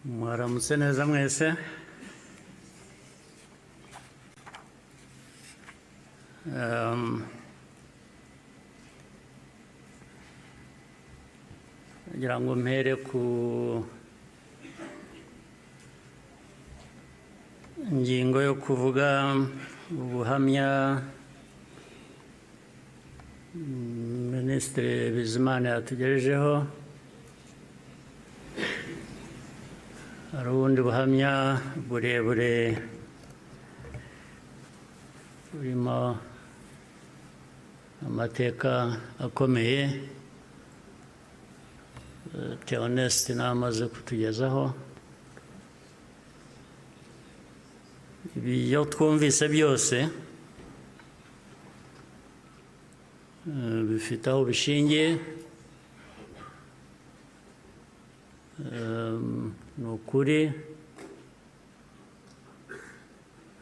Mwaramutse neza mwese. Ngira ngo mpere ku ngingo yo kuvuga ubuhamya Minisitiri Bizimana yatugejejeho. Hari ubundi buhamya burebure burimo amateka akomeye Theoneste namaze kutugezaho. Ibyo twumvise byose bifite aho bishingiye. Ni ukuri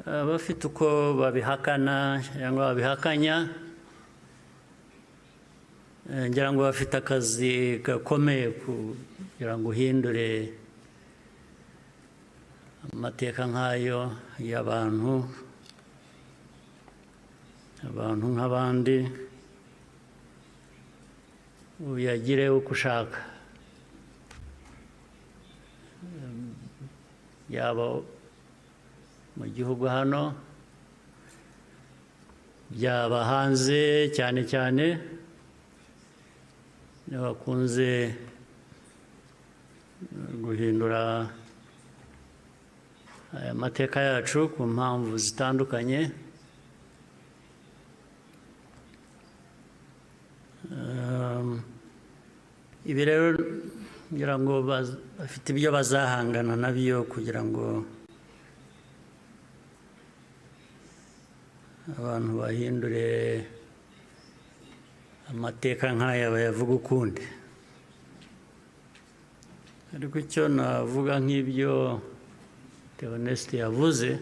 abafite uko babihakana cyangwa babihakanya, ngira ngo bafite akazi gakomeye kugira ngo uhindure amateka nk'ayo y'abantu nk'abandi, uyagire uko ushaka, yaba mu gihugu hano byaba hanze, cyane cyane bakunze guhindura aya mateka yacu ku mpamvu zitandukanye. Ibi rero ngira ngo bafite ibyo bazahangana nabyo kugira ngo abantu bahindure amateka nk'aya bayavuga ukundi. Ariko icyo navuga nk'ibyo Theoneste yavuze,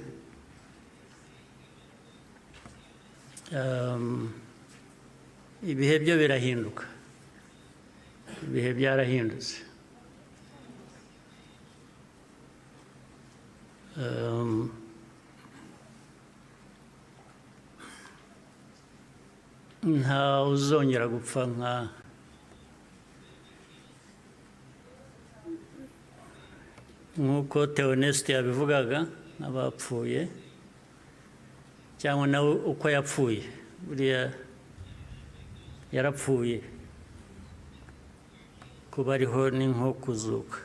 ibihe byo birahinduka, ibihe byarahindutse. Nta uzongera gupfa nk'uko Theoneste yabivugaga, n'abapfuye cyangwa nawe uko yapfuye. Buriya yarapfuye, kuba ariho ni nko kuzuka,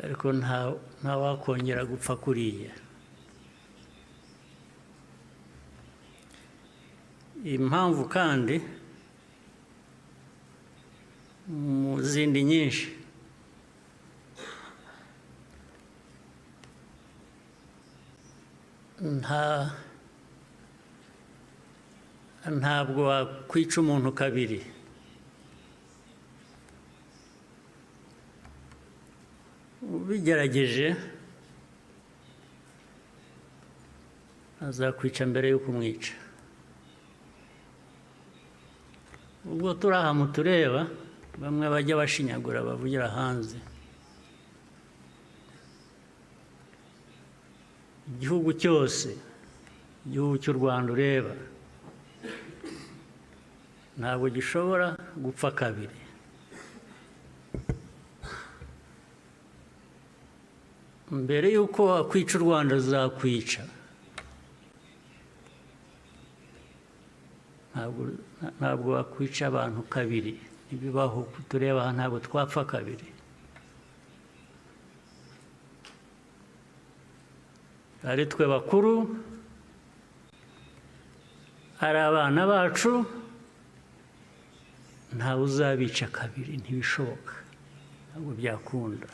ariko nta wakongera gupfa kuriya. Impamvu kandi mu zindi nyinshi, ntabwo wakwica umuntu kabiri. Ubigerageje azakwica mbere yo kumwica. Ubwo turi aha mutureba, bamwe bajya bashinyagura bavugira hanze. Igihugu cyose, igihugu cy'u Rwanda ureba, ntabwo gishobora gupfa kabiri. Mbere y'uko wakwica u Rwanda uzakwica. Ntabwo wakwica abantu kabiri, ntibibaho. Tureba aha ntabwo twapfa kabiri. Ari twe bakuru, ari abana bacu, ntawe uzabica kabiri, ntibishoboka, ntabwo byakunda.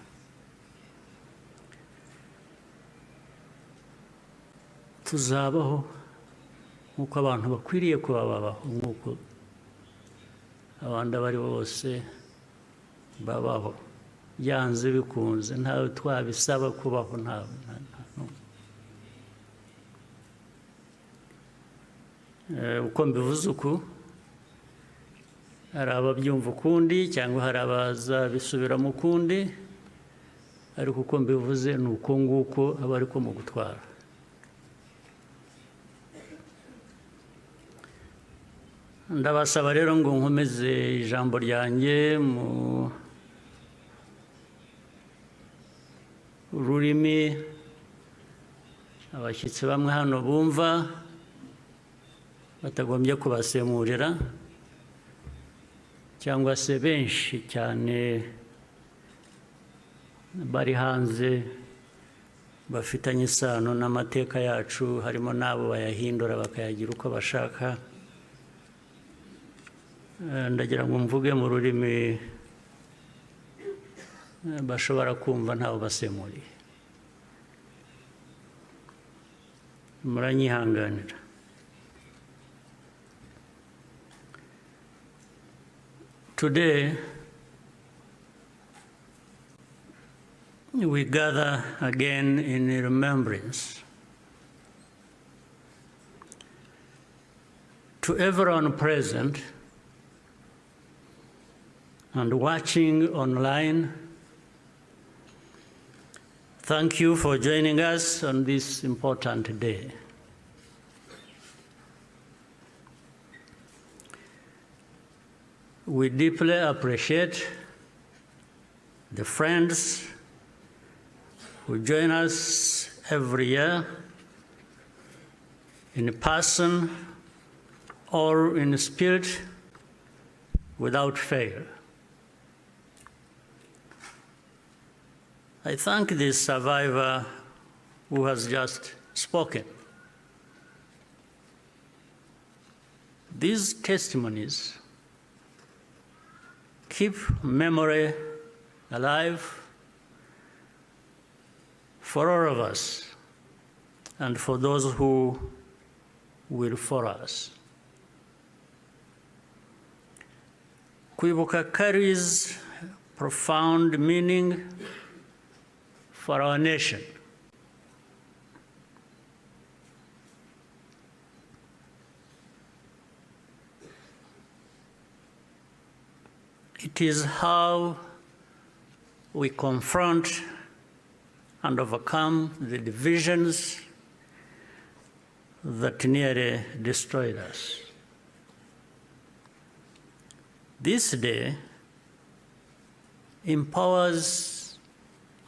Tuzabaho nk'uko abantu bakwiriye kuba babaho, nk'uko abandi abo ari bo bose babaho, byanze bikunze, ntawe twabisaba kubaho. Uko mbivuze uku, hari ababyumva ukundi cyangwa hari abazabisubiramo ukundi, ariko uko mbivuze ni uko nguko aba ariko mu gutwara. Ndabasaba rero ngo nkomeze ijambo ryanjye mu rurimi abashyitsi bamwe hano bumva batagombye kubasemurira, cyangwa se benshi cyane bari hanze bafitanye isano n'amateka yacu, harimo n'abo bayahindura bakayagira uko bashaka. Ndagira ngo mvuge mu rurimi bashobora kumva ntawe basemuriye. Muranyihanganira. Today, we gather again in remembrance to everyone present and watching online. Thank you for joining us on this important day. We deeply appreciate the friends who join us every year in person or in spirit without fail. I thank the survivor who has just spoken. These testimonies keep memory alive for all of us and for those who will follow us. Kwibuka carries profound meaning for our nation. It is how we confront and overcome the divisions that nearly destroyed us. This day empowers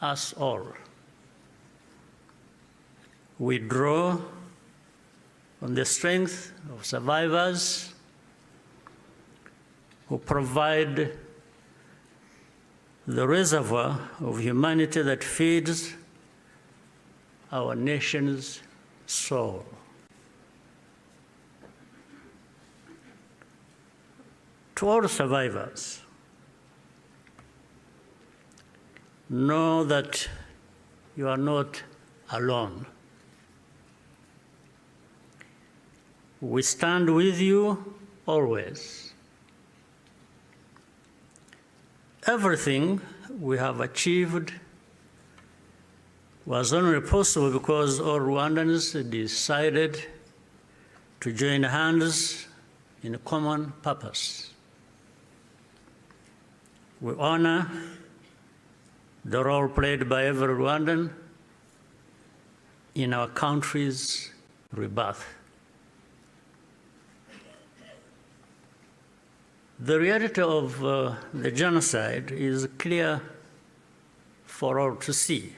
us all. We draw on the strength of survivors who provide the reservoir of humanity that feeds our nation's soul. To all survivors, know that you are not alone. We stand with you always. Everything we have achieved was only possible because all Rwandans decided to join hands in a common purpose. We honor the role played by every Rwandan in our country's rebirth. The reality of the genocide is clear for all to see.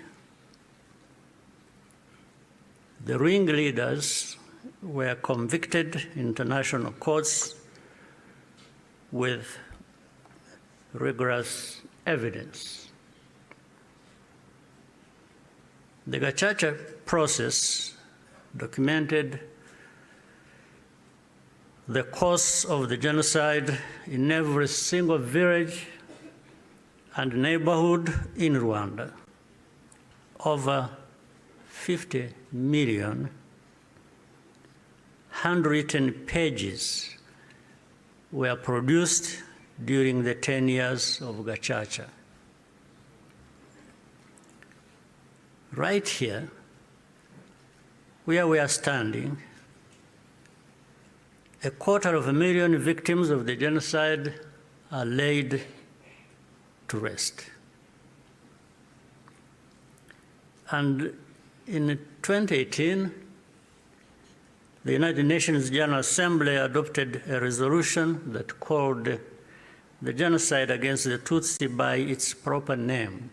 The ringleaders were convicted in international courts with rigorous evidence. The Gacaca process documented the course of the genocide in every single village and neighborhood in Rwanda. Over 50 million handwritten pages were produced during the 10 years of Gacaca. Right here, where we are standing, 250,000 victims of the genocide are laid to rest. And in 2018, the United Nations General Assembly adopted a resolution that called the genocide against the Tutsi by its proper name,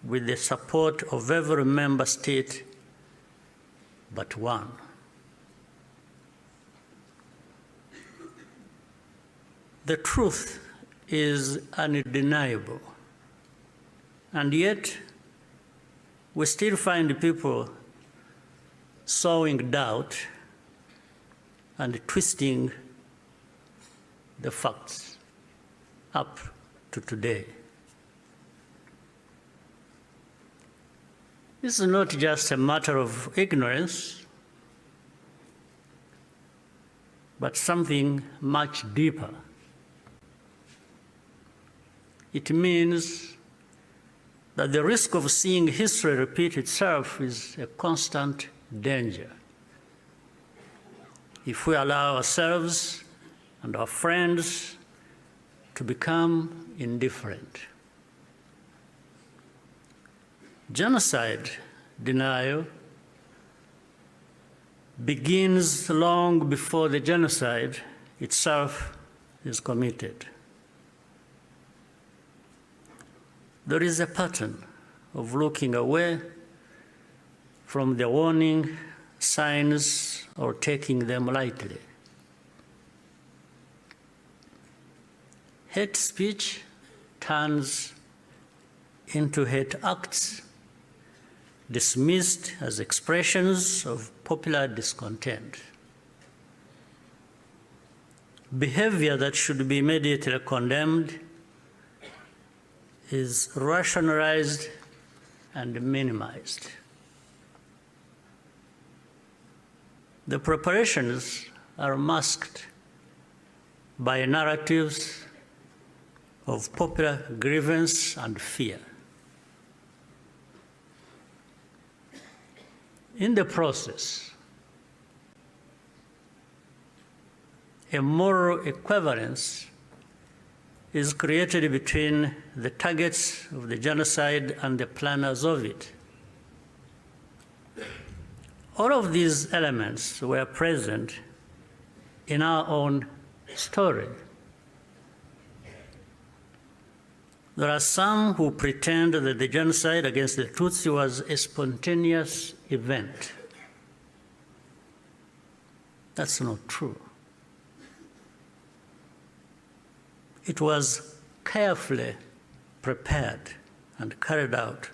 with the support of every member state but one. The truth is undeniable, and yet we still find people sowing doubt and twisting the facts up to today. This is not just a matter of ignorance, but something much deeper. It means that the risk of seeing history repeat itself is a constant danger if we allow ourselves and our friends to become indifferent. Genocide denial begins long before the genocide itself is committed. There is a pattern of looking away from the warning signs or taking them lightly. Hate speech turns into hate acts, dismissed as expressions of popular discontent. Behavior that should be immediately condemned is rationalized and minimized. The preparations are masked by narratives of popular grievance and fear. In the process, a moral equivalence is created between the targets of the genocide and the planners of it. All of these elements were present in our own story. There are some who pretend that the genocide against the Tutsi was a spontaneous event. That's not true. It was carefully prepared and carried out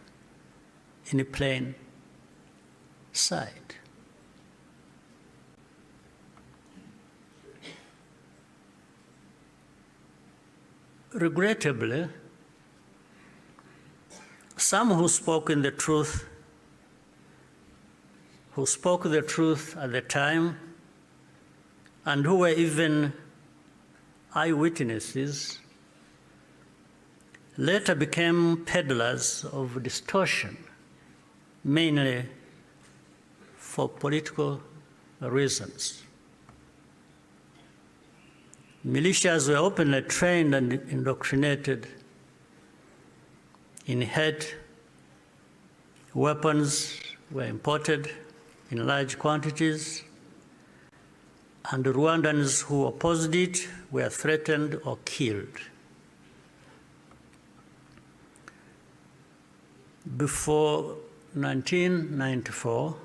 in plain sight. Regrettably, some who spoke the truth at the time, and who were even eyewitnesses, later became peddlers of distortion, mainly for political reasons. Militias were openly trained and indoctrinated in hate. Weapons were imported in large quantities, and Rwandans who opposed it were threatened or killed. Before 1994,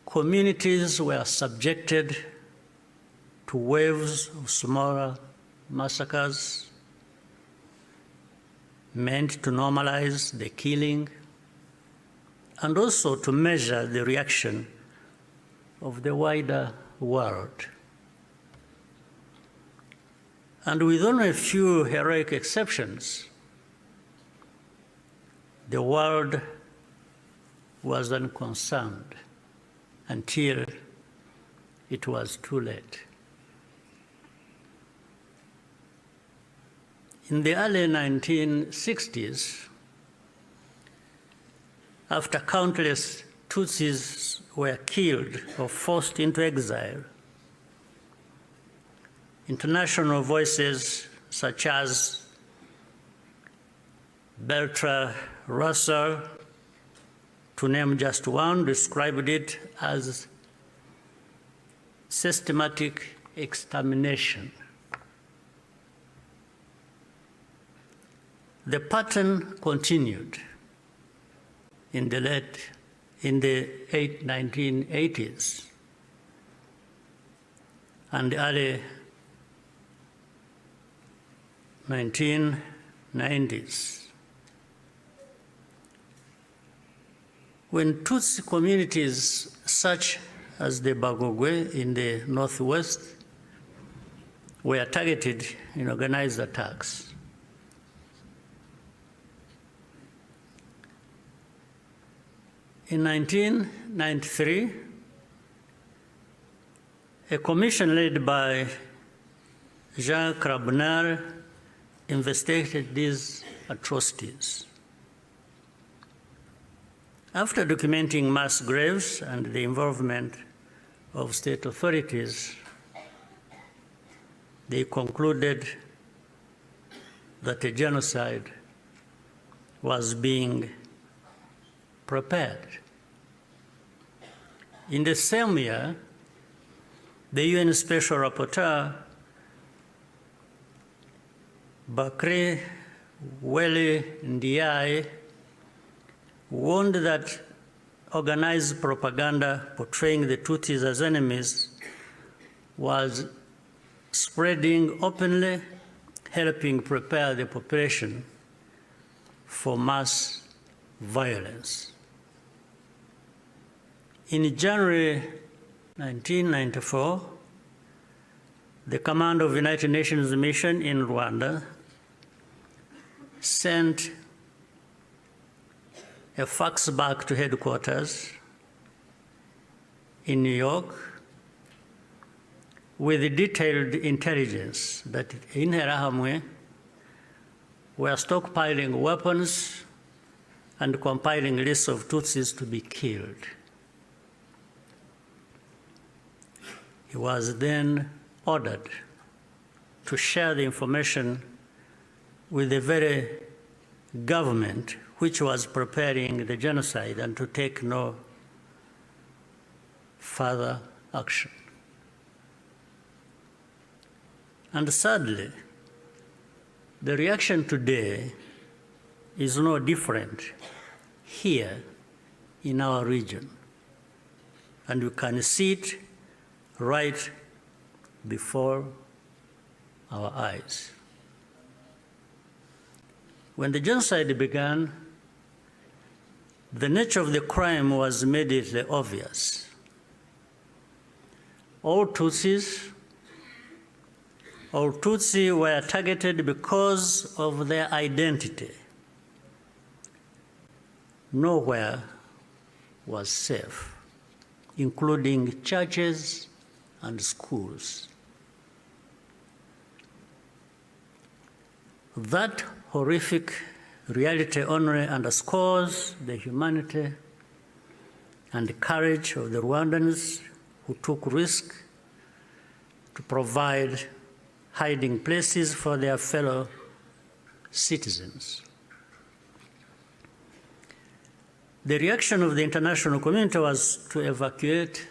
communities were subjected to waves of smaller massacres meant to normalize the killing and also to measure the reaction of the wider world. And with only a few heroic exceptions, the world was unconcerned until it was too late. In the early 1960s, after countless Tutsis were killed or forced into exile, international voices such as Bertrand Russell, to name just one, described it as systematic extermination. The pattern continued in the 1980s and early 1990s. When Tutsi communities such as the Bagogwe in the northwest were targeted in organized attacks, in 1993, a commission led by Jean Crabonnier investigated these atrocities. After documenting mass graves and the involvement of state authorities, they concluded that a genocide was being prepared. In the same year, the UN Special Rapporteur, Bakri Weli Ndiaye, warned that organized propaganda portraying the Tutsis as enemies was spreading openly, helping prepare the population for mass violence. In January 1994, the command of the United Nations mission in Rwanda sent a fax back to headquarters in New York with detailed intelligence that in Interahamwe were stockpiling weapons and compiling lists of Tutsis to be killed. He was then ordered to share the information with the very government which was preparing the genocide and to take no further action. And sadly, the reaction today is no different here in our region. And you can see it right before our eyes. When the genocide began, the nature of the crime was immediately obvious. All Tutsi were targeted because of their identity. Nowhere was safe, including churches and schools. That horrific reality only underscores the humanity and the courage of the Rwandans who took risk to provide hiding places for their fellow citizens. The reaction of the international community was to evacuate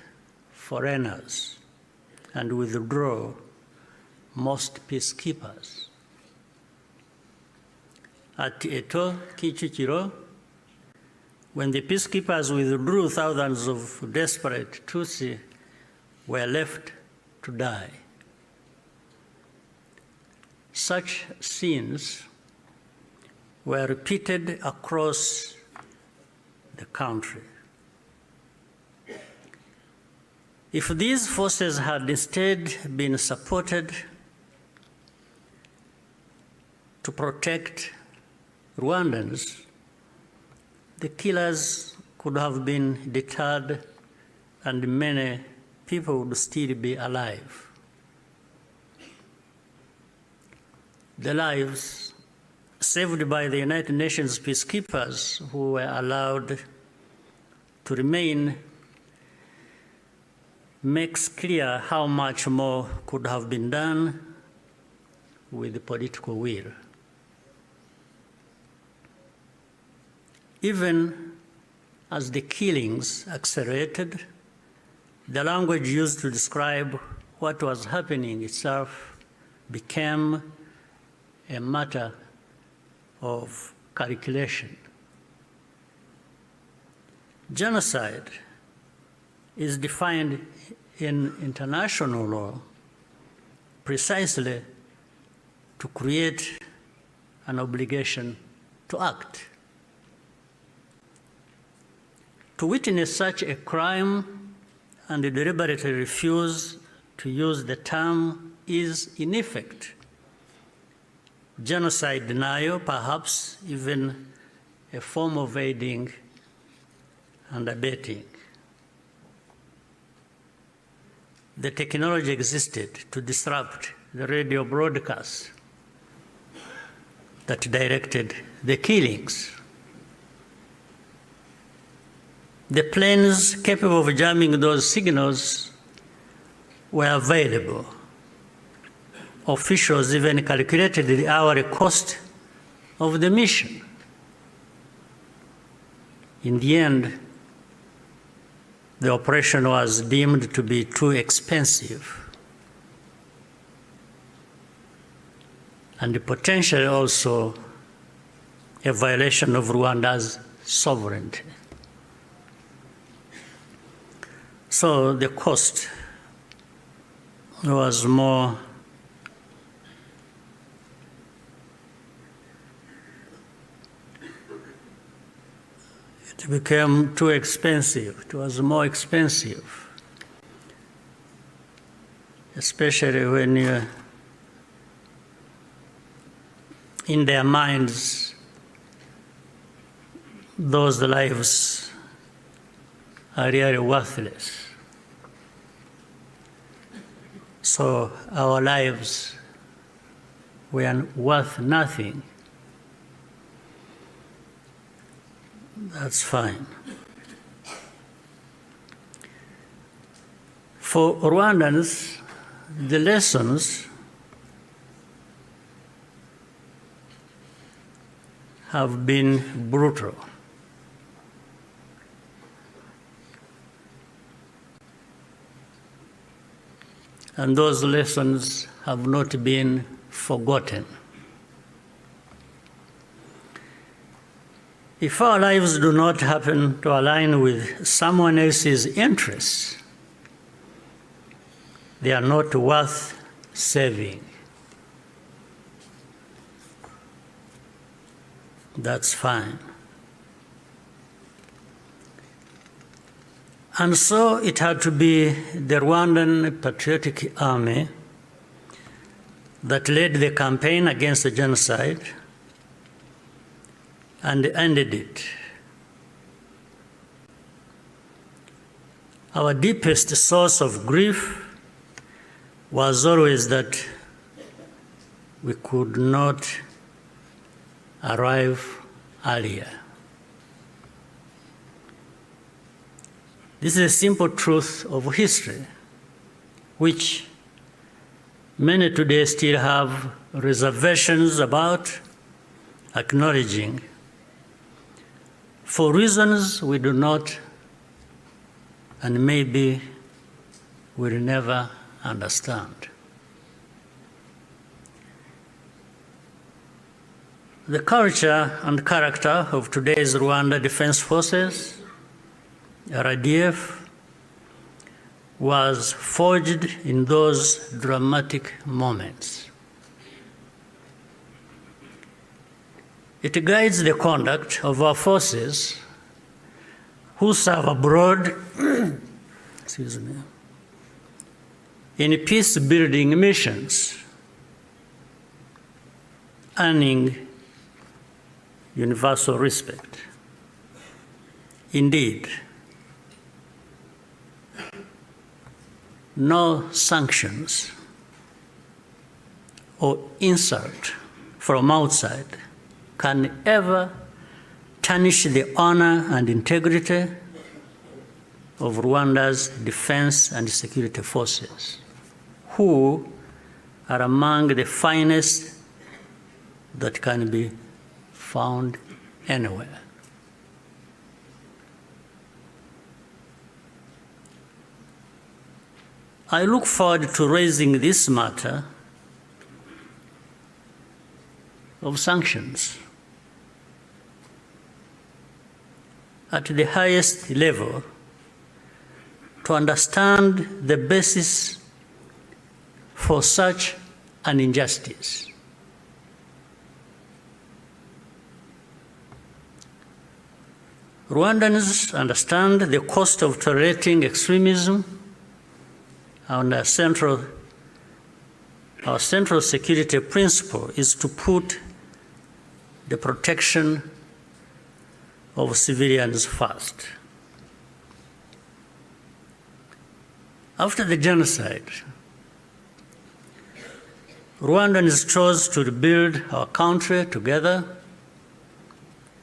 foreigners and withdraw most peacekeepers. At Eto, Kichikiro, when the peacekeepers withdrew, thousands of desperate Tutsi were left to die. Such scenes were repeated across the country. If these forces had instead been supported to protect Rwandans, the killers could have been deterred and many people would still be alive. The lives saved by the United Nations peacekeepers who were allowed to remain makes clear how much more could have been done with political will. Even as the killings accelerated, the language used to describe what was happening itself became a matter of calculation. Genocide is defined in international law precisely to create an obligation to act. To witness such a crime and deliberately refuse to use the term is, in effect, genocide denial, perhaps even a form of aiding and abetting. The technology existed to disrupt the radio broadcasts that directed the killings. The planes capable of jamming those signals were available. Officials even calculated the hourly cost of the mission. In the end, the operation was deemed to be too expensive and potentially also a violation of Rwanda's sovereignty. So the cost was more it became too expensive. It was more expensive, especially when in their minds those lives are really worthless. So our lives were worth nothing. That's fine. For Rwandans, the lessons have been brutal. And those lessons have not been forgotten. If our lives do not happen to align with someone else's interests, they are not worth saving. That's fine. And so it had to be the Rwandan Patriotic Army that led the campaign against the genocide and ended it. Our deepest source of grief was always that we could not arrive earlier. This is a simple truth of history, which many today still have reservations about acknowledging, for reasons we do not and maybe will never understand. The culture and character of today's Rwanda Defense Forces, RDF, was forged in those dramatic moments. It guides the conduct of our forces who serve abroad in peace-building missions, earning universal respect. Indeed, no sanctions or insult from outside can ever tarnish the honor and integrity of Rwanda's defense and security forces, who are among the finest that can be found anywhere. I look forward to raising this matter of sanctions at the highest level to understand the basis for such an injustice. Rwandans understand the cost of tolerating extremism, and our central security principle is to put the protection of civilians first. After the genocide, Rwandans chose to rebuild our country together.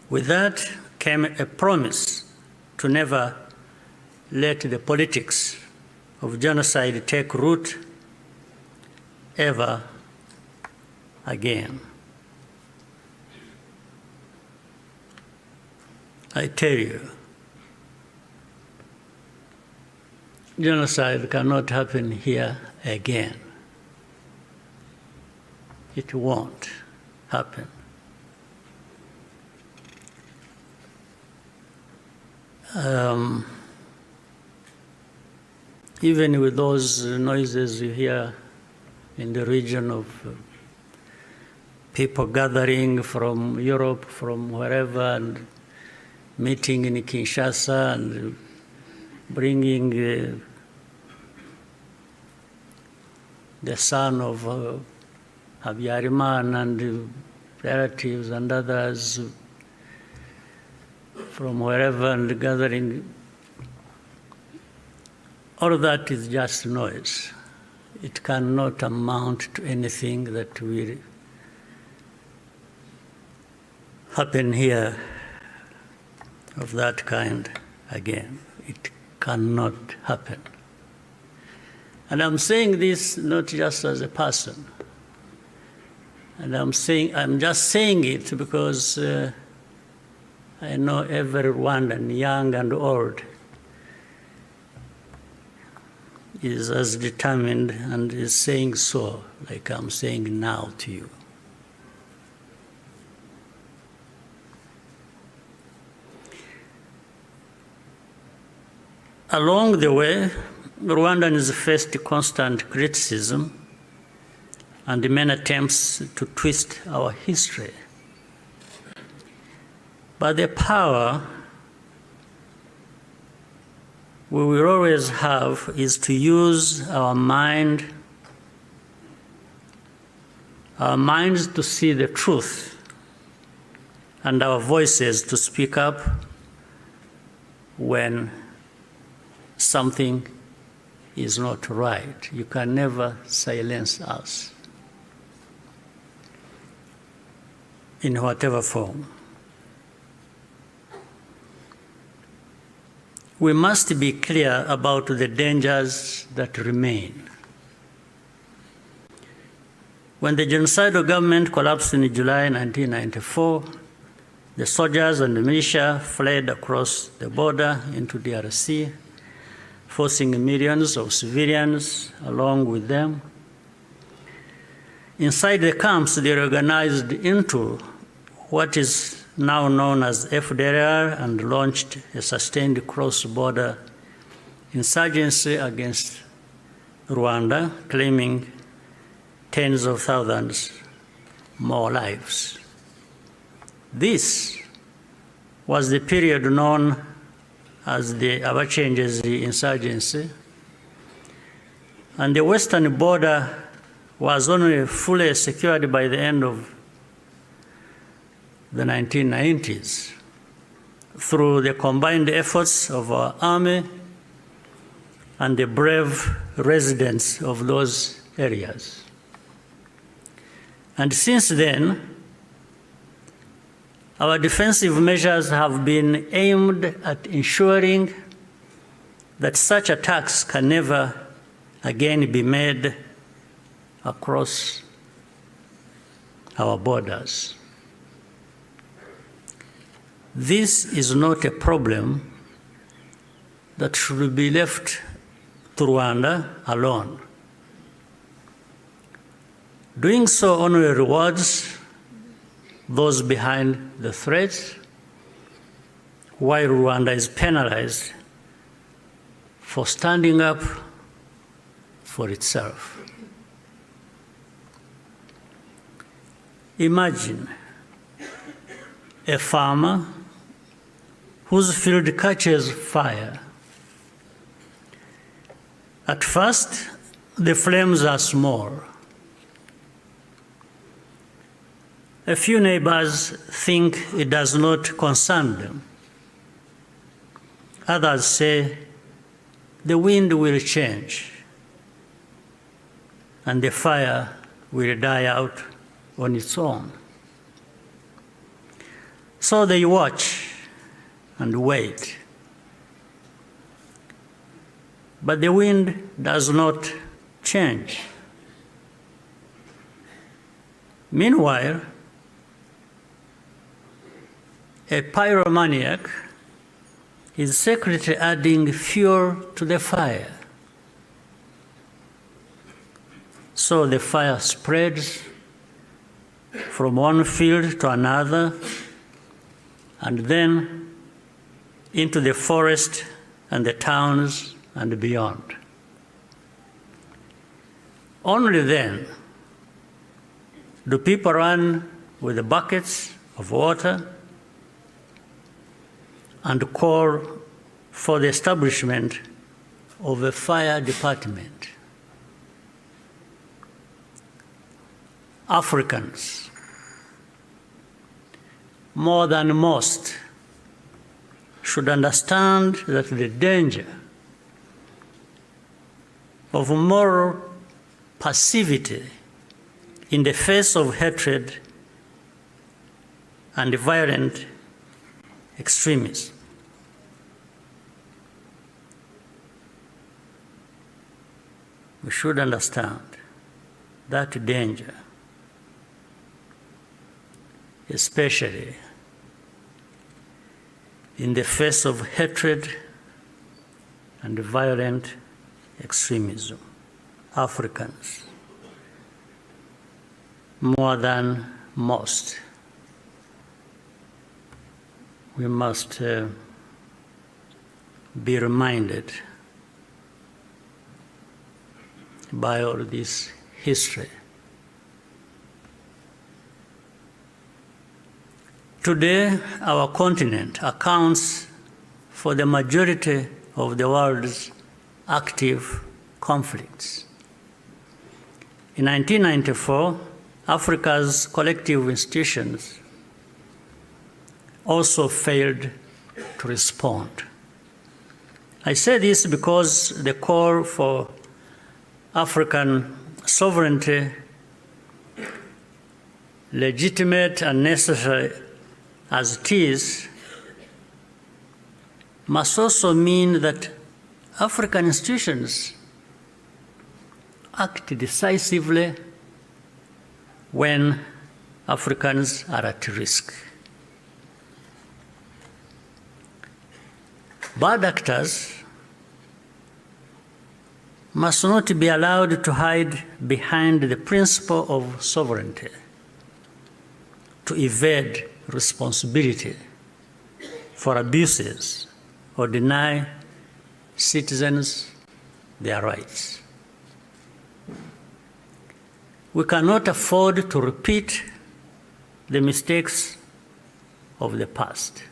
With that came a promise to never let the politics of genocide take root ever again. I tell you, genocide cannot happen here again. It won't happen. Even with those noises you hear in the region of people gathering from Europe, from wherever, and meeting in Kinshasa and bringing the son of Habyarimana and relatives and others from wherever and gathering. All of that is just noise. It cannot amount to anything that will happen here of that kind again. It cannot happen. And I'm saying this not just as a person. And I'm just saying it because I know every Rwandan, young and old, is as determined and is saying so, like I'm saying now to you. Along the way, Rwandans faced constant criticism and many attempts to twist our history. But the power we will always have is to use our minds to see the truth, and our voices to speak up when something is not right. You can never silence us in whatever form. We must be clear about the dangers that remain. When the genocidal government collapsed in July 1994, the soldiers and the militia fled across the border into DRC, forcing millions of civilians along with them. Inside the camps, they organized into what is now known as FDLR and launched a sustained cross-border insurgency against Rwanda, claiming tens of thousands more lives. This was the period known as the Abacengezi insurgency, and the western border was only fully secured by the end of the 1990s through the combined efforts of our army and the brave residents of those areas. And since then, our defensive measures have been aimed at ensuring that such attacks can never again be made across our borders. This is not a problem that should be left to Rwanda alone. Doing so only rewards those behind the threats, while Rwanda is penalized for standing up for itself. Imagine a farmer whose field catches fire. At first, the flames are small. A few neighbors think it does not concern them. Others say the wind will change and the fire will die out on its own. So they watch and wait. But the wind does not change. Meanwhile, a pyromaniac is secretly adding fuel to the fire. So the fire spreads from one field to another, and then into the forest and the towns and beyond. Only then do people run with the buckets of water and call for the establishment of a fire department. Africans, more than most, should understand that the danger of moral passivity in the face of hatred and violent extremism. We should understand that danger, especially in the face of hatred and violent extremism. Africans, more than most, we must be reminded by all this history. Today, our continent accounts for the majority of the world's active conflicts. In 1994, Africa's collective institutions also failed to respond. I say this because the call for African sovereignty, legitimate and necessary as it is, must also mean that African institutions act decisively when Africans are at risk. Bad actors must not be allowed to hide behind the principle of sovereignty, to evade responsibility for abuses or deny citizens their rights. We cannot afford to repeat the mistakes of the past.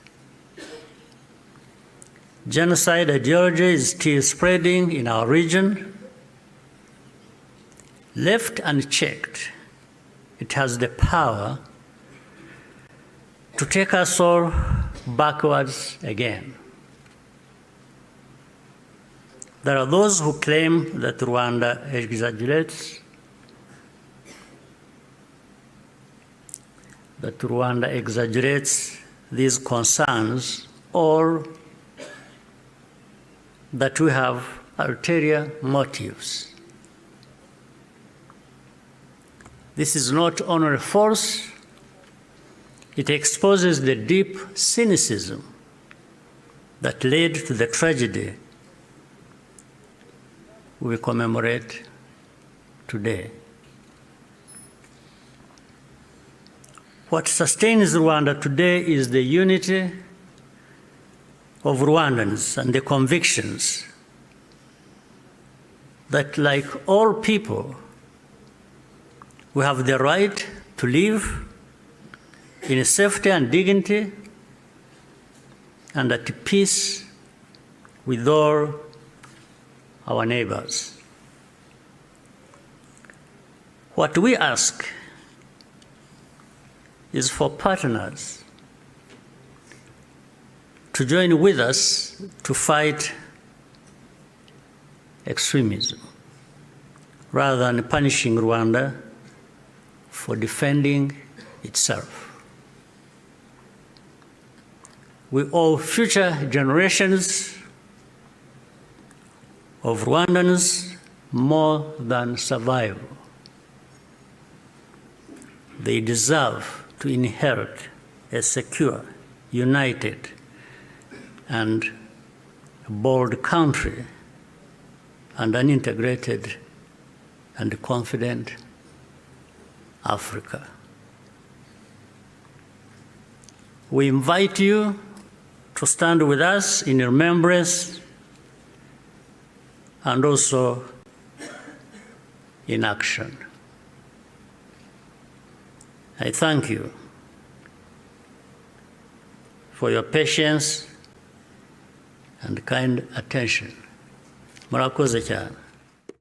Genocide ideology is still spreading in our region. Left unchecked, it has the power to take us all backwards again. There are those who claim that Rwanda exaggerates, these concerns, or that we have ulterior motives. This is not only false, it exposes the deep cynicism that led to the tragedy we commemorate today. What sustains Rwanda today is the unity of Rwandans and the convictions that, like all people, we have the right to live in safety and dignity and at peace with all our neighbors. What we ask is for partners to join with us to fight extremism, rather than punishing Rwanda for defending itself. We owe future generations of Rwandans more than survival. They deserve to inherit a secure, united, and bold country and an integrated and confident Africa. We invite you to stand with us in remembrance and also in action. I thank you for your patience and kind attention. Murakoze cyane.